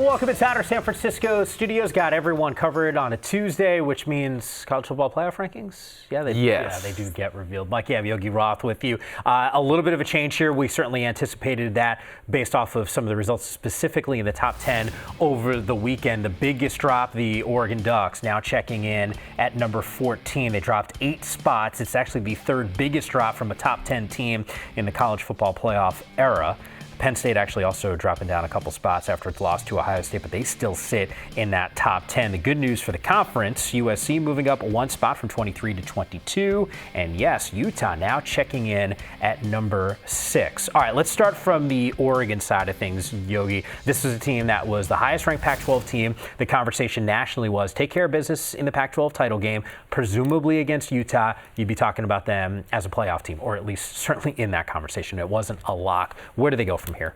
welcome inside our San Francisco studios. Got everyone covered on a Tuesday, which means college football playoff rankings. Yeah, they do get revealed. Mike, you have Yogi Roth with you. A little bit of a change here. We certainly anticipated that based off of some of the results, specifically in the top 10 over the weekend. The biggest drop, the Oregon Ducks, now checking in at number 14. They dropped 8 spots. It's actually the third biggest drop from a top 10 team in the college football playoff era. Penn State actually also dropping down a couple spots after its loss to Ohio State, but they still sit in that top 10. The good news for the conference, USC moving up 1 spot from 23 to 22. And yes, Utah now checking in at number 6. All right, let's start from the Oregon side of things, Yogi. This is a team that was the highest ranked Pac-12 team. The conversation nationally was take care of business in the Pac-12 title game, presumably against Utah. You'd be talking about them as a playoff team, or at least certainly in that conversation. It wasn't a lock. Where do they go from here?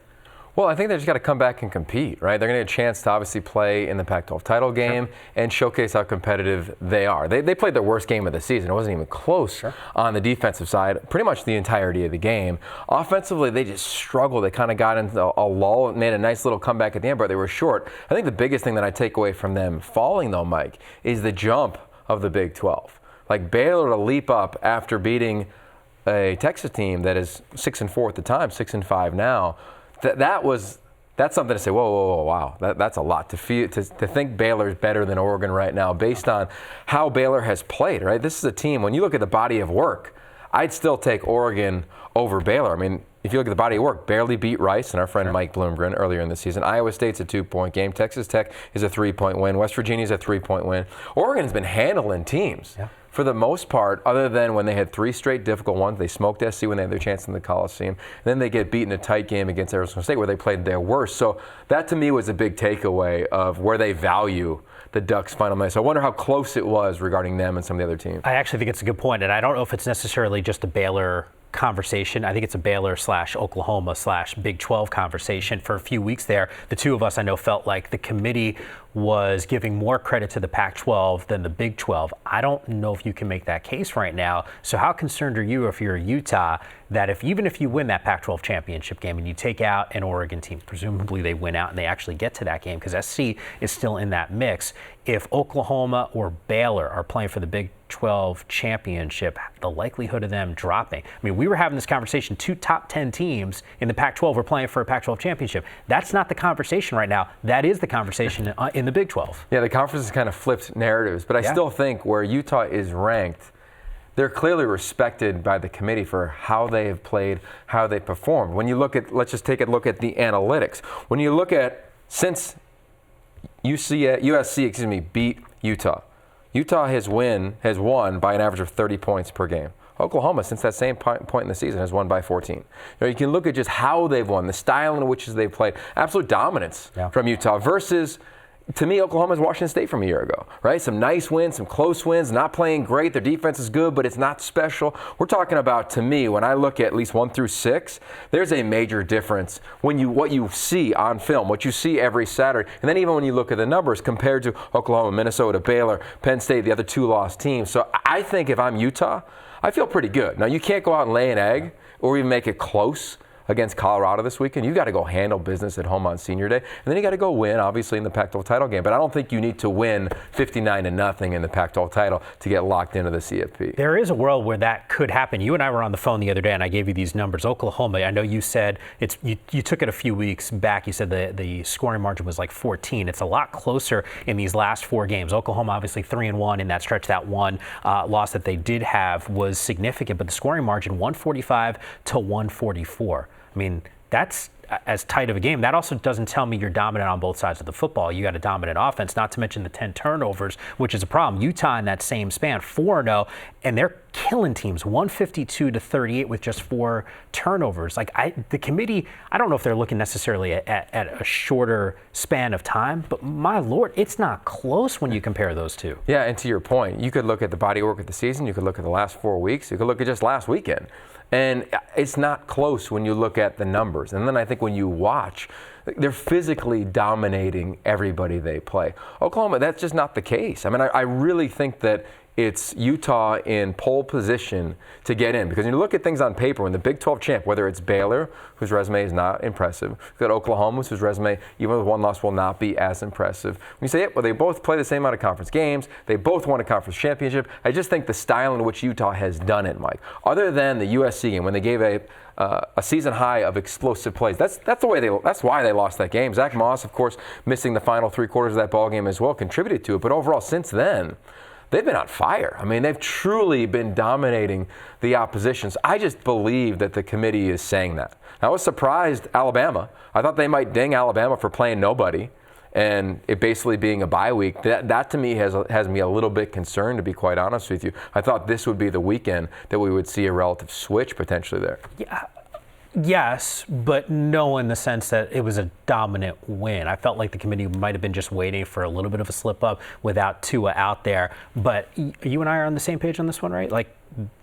Well, I think they just got to come back and compete, right? They're going to get a chance to obviously play in the Pac-12 title game and showcase how competitive they are. They played their worst game of the season. It wasn't even close on the defensive side, pretty much the entirety of the game. Offensively, they just struggled. They kind of got into a lull, made a nice little comeback at the end, but they were short. I think the biggest thing that I take away from them falling, though, Mike, is the jump of the Big 12. Like Baylor to leap up after beating a Texas team that is 6-4 at the time, 6-5 now. That's something to say. Whoa, wow, that's a lot to think Baylor's better than Oregon right now, based on how Baylor has played. Right, this is a team. When you look at the body of work, I'd still take Oregon over Baylor. I mean, if you look at the body of work, barely beat Rice and our friend Mike Bloomgren earlier in the season. Iowa State's a 2-point game. Texas Tech is a 3-point win. West Virginia's a 3-point win. Oregon's been handling teams. Yeah. For the most part, other than when they had 3 straight difficult ones. They smoked SC when they had their chance in the Coliseum. And then they get beat in a tight game against Arizona State where they played their worst. So that to me was a big takeaway of where they value the Ducks' final match. So I wonder how close it was regarding them and some of the other teams. I actually think it's a good point, and I don't know if it's necessarily just a Baylor conversation. I think it's a Baylor/Oklahoma/Big 12 conversation. For a few weeks there, the two of us I know felt like the committee was giving more credit to the Pac-12 than the Big 12. I don't know if you can make that case right now. So how concerned are you if you're Utah that even if you win that Pac-12 championship game and you take out an Oregon team, presumably they win out and they actually get to that game because SC is still in that mix. If Oklahoma or Baylor are playing for the Big 12 championship, the likelihood of them dropping. I mean, we were having this conversation, 2 top 10 teams in the Pac-12 were playing for a Pac-12 championship. That's not the conversation right now. That is the conversation in the Big 12. Yeah, the conference has kind of flipped narratives, but I still think where Utah is ranked, they're clearly respected by the committee for how they have played, how they performed. When you look at, let's just take a look at the analytics. When you look at, since USC beat Utah, Utah has won by an average of 30 points per game. Oklahoma, since that same point in the season, has won by 14. You can look at just how they've won, the style in which they've played. Absolute dominance from Utah versus, to me, Oklahoma's Washington State from a year ago, right? Some nice wins, some close wins, not playing great. Their defense is good, but it's not special. We're talking about, to me, when I look at least 1 through 6, there's a major difference when what you see on film, what you see every Saturday, and then even when you look at the numbers compared to Oklahoma, Minnesota, Baylor, Penn State, the other 2 lost teams. So I think if I'm Utah, I feel pretty good. Now, you can't go out and lay an egg or even make it close against Colorado this weekend. You got to go handle business at home on Senior Day, and then you got to go win, obviously, in the Pac-12 title game. But I don't think you need to win 59-0 in the Pac-12 title to get locked into the CFP. There is a world where that could happen. You and I were on the phone the other day, and I gave you these numbers. Oklahoma, I know you said you took it a few weeks back. You said the scoring margin was like 14. It's a lot closer in these last 4 games. Oklahoma, obviously 3-1 in that stretch. That one loss that they did have was significant, but the scoring margin 145 to 144. I mean, that's as tight of a game. That also doesn't tell me you're dominant on both sides of the football. You got a dominant offense, not to mention the 10 turnovers, which is a problem. Utah in that same span, 4-0, and they're killing teams, 152 to 38 with just 4 turnovers. The committee, I don't know if they're looking necessarily at a shorter span of time, but my Lord, it's not close when you compare those two. Yeah, and to your point, you could look at the body work of the season, you could look at the last 4 weeks, you could look at just last weekend. And it's not close when you look at the numbers. And then I think when you watch, they're physically dominating everybody they play. Oklahoma, that's just not the case. I mean, I really think that it's Utah in pole position to get in. Because when you look at things on paper, when the Big 12 champ, whether it's Baylor, whose resume is not impressive, you've got Oklahoma, whose resume, even with one loss, will not be as impressive. When you say, well, they both play the same amount of conference games, they both won a conference championship, I just think the style in which Utah has done it, Mike, other than the USC game, when they gave a season high of explosive plays. That's why they lost that game. Zach Moss, of course, missing the final 3 quarters of that ball game as well, contributed to it. But overall, since then, they've been on fire. I mean, they've truly been dominating the oppositions. I just believe that the committee is saying that. I was surprised Alabama. I thought they might ding Alabama for playing nobody and it basically being a bye week. That to me has me a little bit concerned, to be quite honest with you. I thought this would be the weekend that we would see a relative switch potentially there. Yeah. Yes, but no in the sense that it was a dominant win. I felt like the committee might have been just waiting for a little bit of a slip up without Tua out there. But you and I are on the same page on this one, right? Like,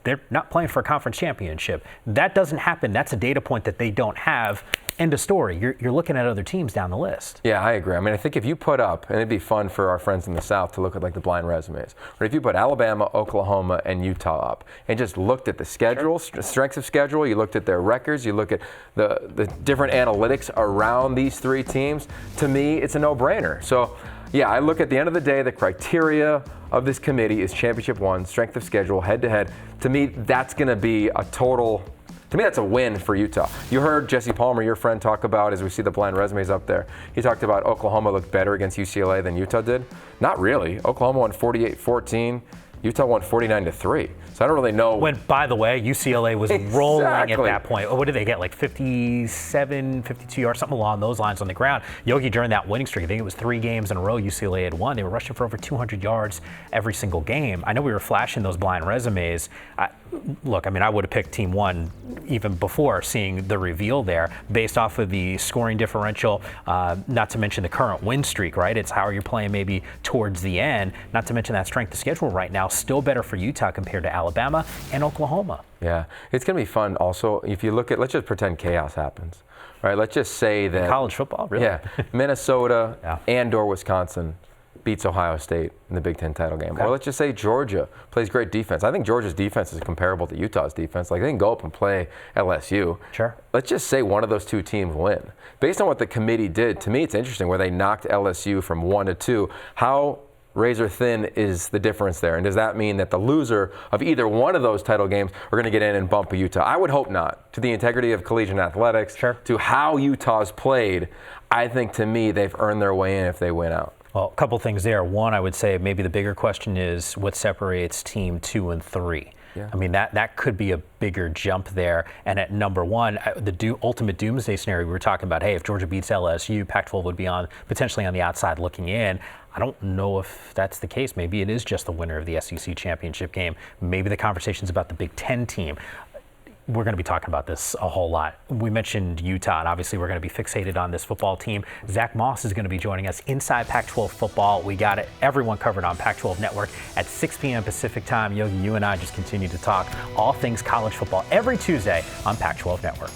they're not playing for a conference championship. That doesn't happen. That's a data point that they don't have. End of story. You're looking at other teams down the list. Yeah, I agree. I mean, I think if you put up, and it'd be fun for our friends in the South to look at like the blind resumes, but if you put Alabama, Oklahoma, and Utah up and just looked at the schedule, strengths of schedule, you looked at their records, you look at the different analytics around these 3 teams, to me, it's a no-brainer. So, yeah, I look at the end of the day, the criteria of this committee is championship 1, strength of schedule, head-to-head. To me, that's going to be a total. To me, that's a win for Utah. You heard Jesse Palmer, your friend, talk about, as we see the blind resumes up there, he talked about Oklahoma looked better against UCLA than Utah did. Not really. Oklahoma won 48-14. Utah won 49-3. So I don't really know. When, by the way, UCLA was rolling at that point. What did they get, like 57, 52 yards, something along those lines on the ground? Yogi, during that winning streak, I think it was 3 games in a row UCLA had won. They were rushing for over 200 yards every single game. I know we were flashing those blind resumes. Look, I mean, I would have picked Team 1 even before seeing the reveal there, based off of the scoring differential, not to mention the current win streak, right? It's how you're playing maybe towards the end, not to mention that strength of schedule right now, still better for Utah compared to Alabama and Oklahoma. Yeah, it's going to be fun also. If you look at, let's just pretend chaos happens, right? Let's just say that. College football, really? Yeah, Minnesota and/or Wisconsin beats Ohio State in the Big Ten title game. Okay. Or let's just say Georgia plays great defense. I think Georgia's defense is comparable to Utah's defense. Like, they can go up and play LSU. Sure. Let's just say one of those 2 teams win. Based on what the committee did, to me it's interesting where they knocked LSU from 1 to 2. How razor thin is the difference there? And does that mean that the loser of either one of those title games are going to get in and bump a Utah? I would hope not. To the integrity of collegiate athletics, to how Utah's played, I think, to me, they've earned their way in if they win out. Well, a couple things there. One, I would say maybe the bigger question is what separates team 2 and 3. Yeah. I mean, that could be a bigger jump there. And at number 1, the ultimate doomsday scenario, we were talking about, hey, if Georgia beats LSU, Pac-12 would be potentially on the outside looking in. I don't know if that's the case. Maybe it is just the winner of the SEC championship game. Maybe the conversation's about the Big Ten team. We're going to be talking about this a whole lot. We mentioned Utah, and obviously we're going to be fixated on this football team. Zach Moss is going to be joining us inside Pac-12 football. We got everyone covered on Pac-12 Network at 6 p.m. Pacific time. Yogi, you and I just continue to talk all things college football every Tuesday on Pac-12 Network.